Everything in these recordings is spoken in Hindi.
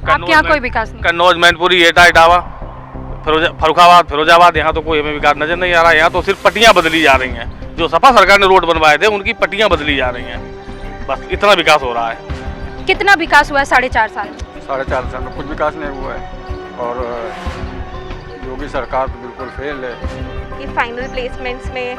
आपके यहाँ कोई विकास नहीं? कन्नौज, मैनपुरी, एटा, इटावा, फरुखाबाद, फिरोजाबाद, यहाँ तो कोई हमें विकास नजर नहीं आ रहा है। यहाँ तो सिर्फ पट्टियाँ बदली जा रही हैं। जो सपा सरकार ने रोड बनवाए थे उनकी पट्टियाँ बदली जा रही हैं, बस इतना विकास हो रहा है। कितना विकास हुआ है 4.5 साल में? 4.5 साल में कुछ विकास नहीं हुआ है और योगी सरकार तो बिल्कुल फेल है। कि फाइनल प्लेसमेंट्स में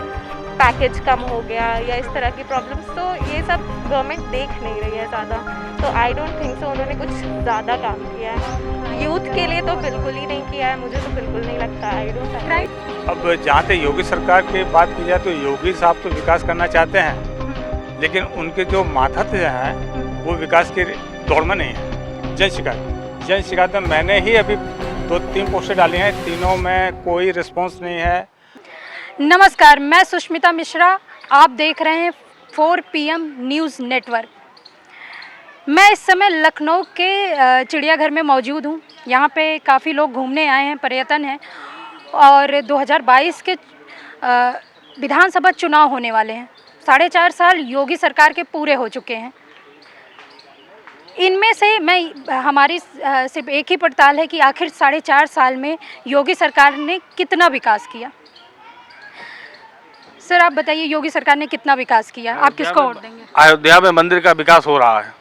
पैकेज कम हो गया या इस तरह की प्रॉब्लम्स, तो ये सब गवर्नमेंट देख नहीं रही है ज़्यादा। तो आई डोंट थिंक सो उन्होंने कुछ ज़्यादा काम किया है यूथ के लिए, तो बिल्कुल ही नहीं किया है। मुझे तो बिल्कुल नहीं लगता। I don't write. अब जहाँ तक योगी सरकार की बात की जाए तो योगी साहब तो विकास करना चाहते हैं, लेकिन उनके जो माथाते हैं वो विकास की दौड़ में नहीं है। जन शिकायत में मैंने ही अभी 2-3 पोस्टर डाली हैं, तीनों में कोई रिस्पॉन्स नहीं है। नमस्कार, मैं सुष्मिता मिश्रा, आप देख रहे हैं 4 PM न्यूज़ नेटवर्क। मैं इस समय लखनऊ के चिड़ियाघर में मौजूद हूँ। यहाँ पे काफ़ी लोग घूमने आए हैं, पर्यटन है, और 2022 के विधानसभा चुनाव होने वाले हैं। 4.5 साल योगी सरकार के पूरे हो चुके हैं। इनमें से हमारी सिर्फ एक ही पड़ताल है कि आखिर 4.5 साल में योगी सरकार ने कितना विकास किया। सर, आप बताइए, योगी सरकार ने कितना विकास किया? आप किसको वोट देंगे? अयोध्या में मंदिर का विकास हो रहा है,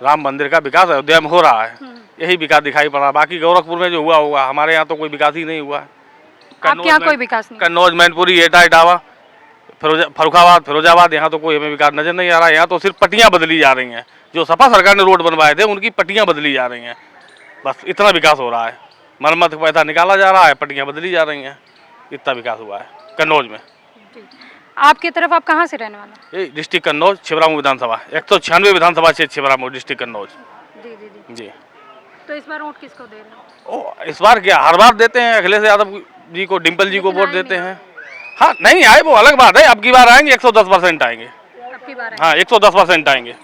राम मंदिर का विकास अयोध्या में हो रहा है, यही विकास दिखाई पड़ रहा है। बाकी गोरखपुर में जो हुआ होगा, हमारे यहाँ तो कोई विकास ही नहीं हुआ है। आपके यहाँ कोई विकास नहीं? कन्नौज, मैनपुरी, एटा, इटावा, फरुखाबाद, फिरोजाबाद, यहाँ तो कोई हमें विकास नजर नहीं आ रहा है। यहाँ तो सिर्फ पट्टियाँ बदली जा रही हैं। जो सपा सरकार ने रोड बनवाए थे उनकी पट्टियाँ बदली जा रही हैं, बस इतना विकास हो रहा है। मरम्मत का पैसा निकाला जा रहा है, पट्टियाँ बदली जा रही हैं, इतना विकास हुआ है कन्नौज में। आपकी तरफ आप कहाँ से रहने वाले? ये डिस्ट्रिक्ट कन्नौज, छिबरामऊ विधानसभा, 196 विधानसभा क्षेत्र छिबरामऊ डिस्ट्रिक्ट कन्नौज। जी। तो इस बार वोट किसको दे रहे हैं? इस बार क्या, हर बार देते हैं अखिलेश यादव जी को, डिम्पल जी को वोट देते हैं। हाँ, नहीं आए वो अलग बात है, अब की बार आएंगे 110% आएंगे। हाँ, 110% आएंगे।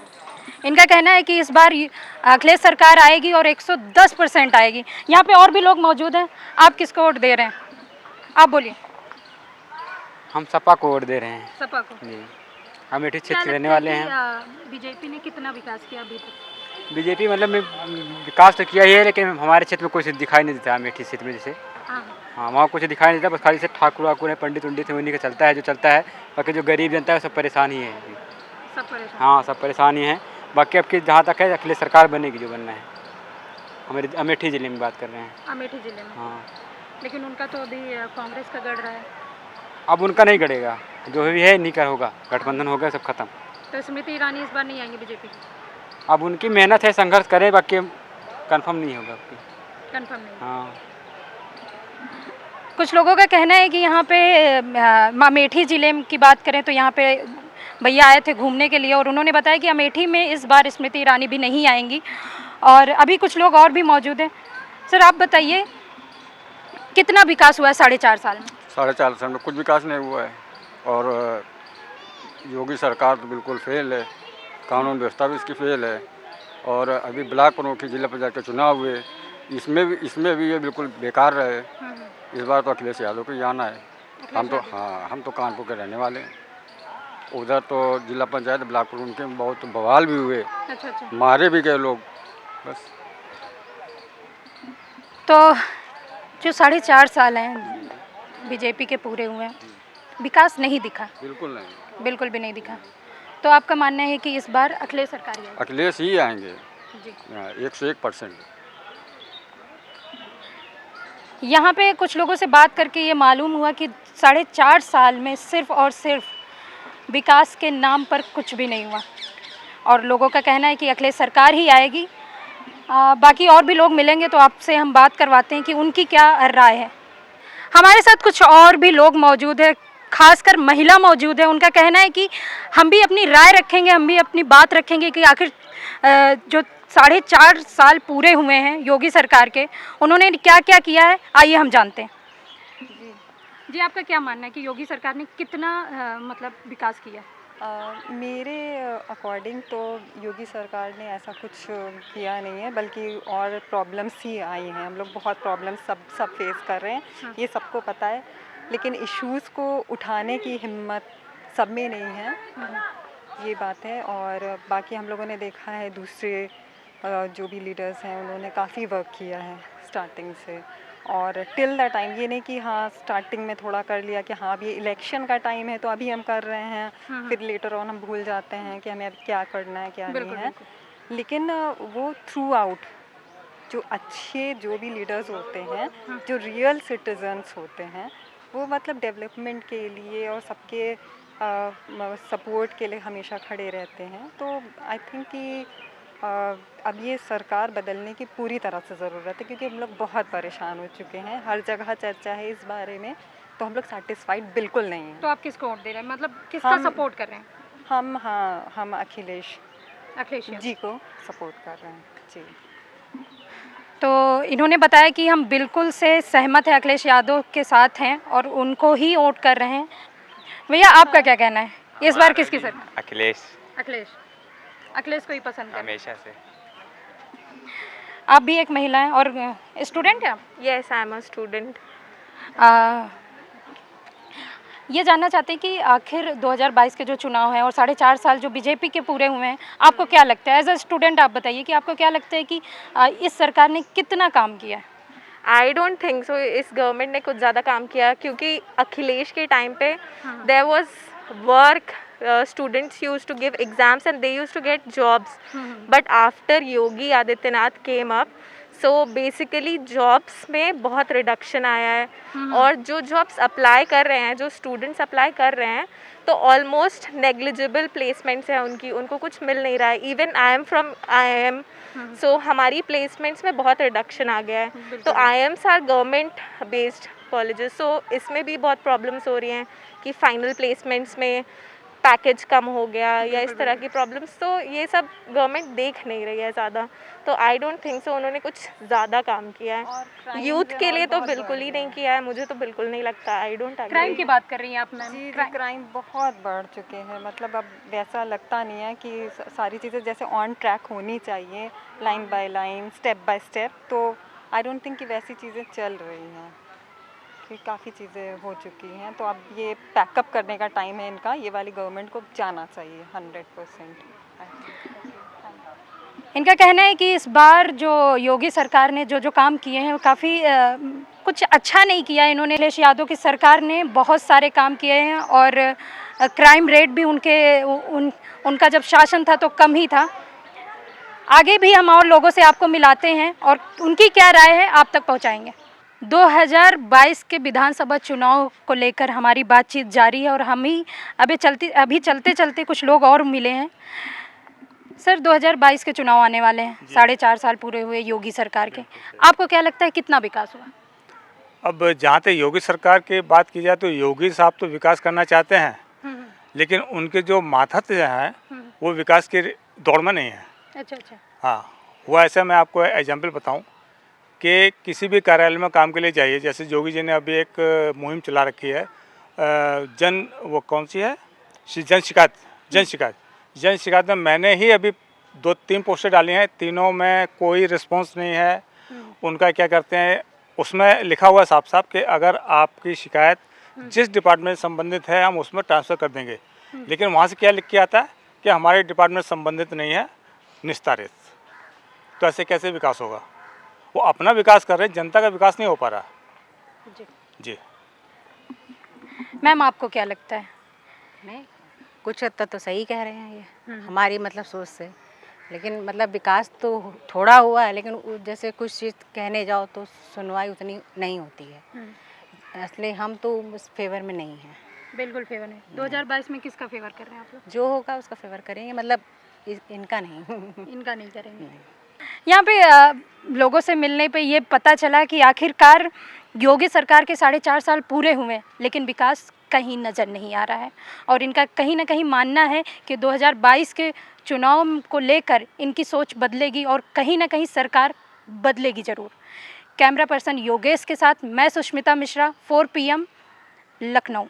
इनका कहना है कि इस बार अखिलेश सरकार आएगी और 110% आएगी। यहाँ पे और भी लोग मौजूद हैं। आप किसको वोट दे रहे हैं? आप बोलिए। हम सपा को वोट दे रहे हैं। सपा को? जी, हम अमेठी क्षेत्र रहने वाले हैं। बीजेपी ने कितना विकास किया अभी तक? बीजेपी मतलब विकास तो किया ही है, लेकिन हमारे क्षेत्र में कुछ दिखाई नहीं देता। अमेठी क्षेत्र में जैसे हाँ, वहाँ कुछ दिखाई नहीं देता, बस खाली से ठाकुर वाकुर है, पंडित उंडित है, उन्हीं का चलता है जो चलता है। बाकी जो गरीब जनता है सब परेशान ही है। सब परेशान? हाँ, सब परेशान ही हैं। बाकी अब की जहाँ तक है अखिलेश सरकार बनेगी, जो बनना है। हमारे अमेठी ज़िले में बात कर रहे हैं। अमेठी ज़िले में? हाँ। लेकिन उनका तो अभी कांग्रेस का गढ़ रहा है। अब उनका नहीं गढ़ेगा, जो भी है नहीं का होगा, गठबंधन हो गया, सब खत्म। तो स्मृति ईरानी इस बार नहीं आएंगी बीजेपी? अब उनकी मेहनत है, संघर्ष करे, बाकी कंफर्म नहीं होगा। कंफर्म नहीं? हाँ। कुछ लोगों का कहना है कि यहाँ पे अमेठी ज़िले की बात करें तो यहाँ पे भैया आए थे घूमने के लिए और उन्होंने बताया कि अमेठी में इस बार स्मृति ईरानी भी नहीं आएंगी, और अभी कुछ लोग और भी मौजूद हैं। सर, आप बताइए, कितना विकास हुआ है 4.5 साल में? 4.5 साल में कुछ विकास नहीं हुआ है और योगी सरकार तो बिल्कुल फेल है। कानून व्यवस्था भी इसकी फेल है। और अभी ब्लॉक प्रमुख जिला पंचायत के चुनाव हुए, इसमें भी ये बिल्कुल बेकार रहे। इस बार तो अखिलेश यादव को ही आना है। हम तो कानपुर के रहने वाले हैं। उधर तो जिला पंचायत ब्लॉक प्रमुख के बहुत बवाल भी हुए। अच्छा। मारे भी गए लोग। बस तो जो 4.5 साल हैं बीजेपी के पूरे हुए हैं, विकास नहीं दिखा? बिल्कुल नहीं, बिल्कुल भी नहीं दिखा। तो आपका मानना है कि इस बार अखिलेश सरकार ही आएगी? अखिलेश ही आएंगे जी। 101%। यहाँ पे कुछ लोगों से बात करके ये मालूम हुआ कि 4.5 साल में सिर्फ और सिर्फ विकास के नाम पर कुछ भी नहीं हुआ, और लोगों का कहना है कि अखिलेश सरकार ही आएगी। बाकी और भी लोग मिलेंगे तो आपसे हम बात करवाते हैं कि उनकी क्या राय है। हमारे साथ कुछ और भी लोग मौजूद है, खासकर महिला मौजूद है। उनका कहना है कि हम भी अपनी राय रखेंगे, हम भी अपनी बात रखेंगे कि आखिर जो 4.5 साल पूरे हुए हैं योगी सरकार के, उन्होंने क्या क्या किया है, आइए हम जानते हैं। जी, आपका क्या मानना है कि योगी सरकार ने कितना मतलब विकास किया? मेरे अकॉर्डिंग तो योगी सरकार ने ऐसा कुछ किया नहीं है, बल्कि और प्रॉब्लम्स ही आई हैं। हम लोग बहुत प्रॉब्लम्स सब फेस कर रहे हैं। हाँ। ये सबको पता है, लेकिन इश्यूज़ को उठाने की हिम्मत सब में नहीं है। ये बात है। और बाकी हम लोगों ने देखा है दूसरे जो भी लीडर्स हैं उन्होंने काफ़ी वर्क किया है स्टार्टिंग से, और टिल द टाइम ये नहीं कि हाँ स्टार्टिंग में थोड़ा कर लिया कि हाँ अब ये इलेक्शन का टाइम है तो अभी हम कर रहे हैं, फिर लेटर ऑन हम भूल जाते हैं कि हमें अब क्या करना है क्या नहीं है। लेकिन वो थ्रू आउट जो अच्छे जो भी लीडर्स होते हैं, जो रियल सिटीजन्स होते हैं, वो मतलब डेवलपमेंट के लिए और सबके सपोर्ट के लिए हमेशा खड़े रहते हैं। तो आई थिंक कि अब ये सरकार बदलने की पूरी तरह से ज़रूरत है, क्योंकि हम लोग बहुत परेशान हो चुके हैं, हर जगह चर्चा है इस बारे में, तो हम लोग सेटिस्फाइड बिल्कुल नहीं हैं। तो आप किसको वोट दे रहे हैं, मतलब किसका सपोर्ट कर रहे हैं? हम अखिलेश अखिलेश जी को सपोर्ट कर रहे हैं जी। तो इन्होंने बताया कि हम बिल्कुल से सहमत हैं, अखिलेश यादव के साथ हैं और उनको ही वोट कर रहे हैं। भैया आपका क्या कहना है, इस बार किसकी सरकार? अखिलेश। अखिलेश को ही पसंद है हमेशा से। आप भी एक महिला हैं और स्टूडेंट हैं आप? Yes, I am a student. ये जानना चाहते हैं कि आखिर 2022 के जो चुनाव हैं और 4.5 साल जो बीजेपी के पूरे हुए हैं, आपको क्या लगता है? एज अ स्टूडेंट आप बताइए कि आपको क्या लगता है कि इस सरकार ने कितना काम किया है? आई डोंट थिंक सो इस गवर्नमेंट ने कुछ ज़्यादा काम किया, क्योंकि अखिलेश के टाइम पे there was work, students used to give exams and they used to get jobs. But after Yogi Adityanath came up, so basically jobs में बहुत रिडक्शन आया है और जो जॉब्स अप्लाई कर रहे हैं, जो स्टूडेंट्स अप्लाई कर रहे हैं, तो ऑलमोस्ट नेग्लिजिबल प्लेसमेंट्स हैं उनकी, उनको कुछ मिल नहीं रहा है। Even I am from IIM, सो हमारी प्लेसमेंट्स में बहुत रिडक्शन आ गया है। तो IIMs are government based colleges, so इसमें भी बहुत प्रॉब्लम्स हो रही हैं कि फाइनल प्लेसमेंट्स में पैकेज कम हो गया या इस तरह की प्रॉब्लम्स। तो ये सब गवर्नमेंट देख नहीं रही है ज़्यादा, तो आई डोंट थिंक सो उन्होंने कुछ ज़्यादा काम किया है। यूथ के लिए तो बिल्कुल ही नहीं किया है, मुझे तो बिल्कुल नहीं लगता। I don't agree. क्राइम की बात कर रही हैं आप मैम? जी, क्राइम बहुत बढ़ चुके हैं, मतलब अब वैसा लगता नहीं है कि सारी चीज़ें जैसे ऑन ट्रैक होनी चाहिए, line by line, step by step, तो आई डोंट थिंक कि वैसी चीज़ें चल रही हैं, कि काफ़ी चीज़ें हो चुकी हैं। तो अब ये पैकअप करने का टाइम है इनका, ये वाली गवर्नमेंट को जाना चाहिए 100%। इनका कहना है कि इस बार जो योगी सरकार ने जो काम किए हैं वो काफ़ी कुछ अच्छा नहीं किया है इन्होंने। अखिलेश यादव की सरकार ने बहुत सारे काम किए हैं और क्राइम रेट भी उनका जब शासन था तो कम ही था। आगे भी हम और लोगों से आपको मिलाते हैं और उनकी क्या राय है आप तक पहुंचाएंगे। 2022 के विधानसभा चुनाव को लेकर हमारी बातचीत जारी है और हम ही अभी चलते चलते कुछ लोग और मिले हैं। सर, 2022 के चुनाव आने वाले हैं, 4.5 साल पूरे हुए योगी सरकार के, आपको क्या लगता है कितना विकास हुआ? अब जहाँ तक योगी सरकार की बात की जाए तो योगी साहब तो विकास करना चाहते हैं, लेकिन उनके जो माथात हैं वो विकास की दौड़ में नहीं है। अच्छा। हाँ, वो ऐसा मैं आपको एग्जाम्पल बताऊं कि किसी भी कार्यालय में काम के लिए जाइए, जैसे योगी जी ने अभी एक मुहिम चला रखी है, वो कौन सी है, जन शिकायत में मैंने ही अभी 2-3 पोस्टर डाली हैं, तीनों में कोई रिस्पांस नहीं है। उनका क्या करते हैं, उसमें लिखा हुआ साफ साफ कि अगर आपकी शिकायत जिस डिपार्टमेंट से संबंधित है हम उसमें ट्रांसफ़र कर देंगे, लेकिन वहाँ से क्या लिख के आता है कि हमारे डिपार्टमेंट संबंधित नहीं है, निस्तारित। तो ऐसे कैसे विकास होगा? वो अपना विकास कर रहे हैं, जनता का विकास नहीं हो पा रहा। जी मैम, आपको क्या लगता है? नहीं, कुछ हद तक तो सही कह रहे हैं ये हमारी मतलब सोच से, लेकिन मतलब विकास तो थोड़ा हुआ है, लेकिन जैसे कुछ चीज़ कहने जाओ तो सुनवाई उतनी नहीं होती है, इसलिए हम तो उस फेवर में नहीं हैं। बिल्कुल फेवर है। 2022 में किसका फेवर कर रहे हैं आप लोग? जो होगा उसका फेवर करेंगे, मतलब इनका नहीं। इनका नहीं करेंगे। यहाँ पे लोगों से मिलने पे ये पता चला कि आखिरकार योगी सरकार के 4.5 साल पूरे हुए लेकिन विकास कहीं नज़र नहीं आ रहा है और इनका कहीं ना कहीं मानना है कि 2022 के चुनाव को लेकर इनकी सोच बदलेगी और कहीं ना कहीं सरकार बदलेगी ज़रूर। कैमरा पर्सन योगेश के साथ मैं सुष्मिता मिश्रा, 4 PM, लखनऊ।